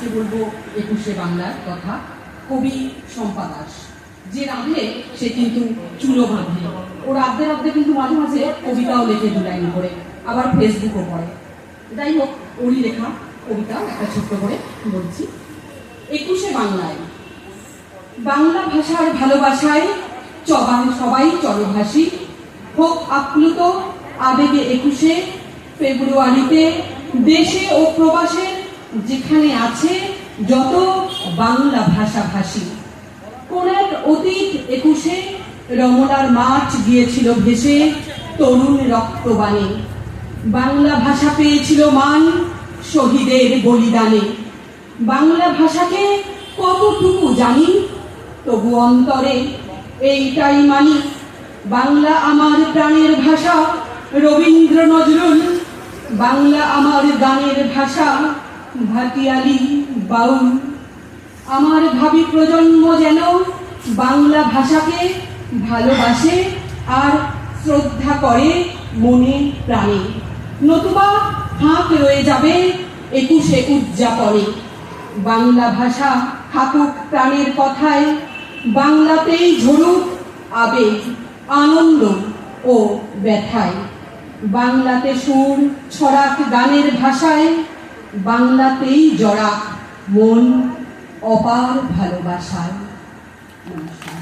আজকে বলবো 21শে বাংলার কথা। কবি শম্পা দাস, যে রাঁধে সে কিন্তু চুলো বাঁধে। ও রাঁধতে রাঁধতে কিন্তু মাঝে মাঝে কবিতাও লেখে 2 লাইন করে, আবার ফেসবুকও পড়ে। যাই হোক, ওরই লেখা কবিতা একটা ছোট্ট করে বলছি। 21শে বাংলায়, বাংলা ভাষার ভালোবাসায় সবাই চরভাষী হোক আপ্লুত আবেগে 21শে ফেব্রুয়ারিতে দেশে ও প্রবাসে যেখানে আছে যত বাংলা ভাষাভাষী। কোন এক অতীত 21শে রমনার মাঠ গিয়েছিল ভেসে তরুণ রক্তবাণে। বাংলা ভাষা পেয়েছিল মান শহীদের বলিদানে। বাংলা ভাষাকে কতটুকু জানি, তবু অন্তরে এইটাই মানি, বাংলা আমার প্রাণের ভাষা রবীন্দ্র নজরুল। বাংলা আমার গানের ভাষা ভাটিয়ালি বাউল। আমার ভাবি প্রজন্ম যেন বাংলা ভাষাকে ভালোবাসে আর শ্রদ্ধা করে মনে প্রাণে, নতুবা ফাঁক রয়ে যাবে 21শে উদযাপনে। বাংলা ভাষা থাকুক প্রাণের কথায়, বাংলাতেই ঝরুক আবেগ আনন্দ ও ব্যথায়। বাংলাতে সুর ছড়াক গানের ভাষায়, বাংলাতেই জড়াক মন অপার ভালোবাসায়। নমস্কার।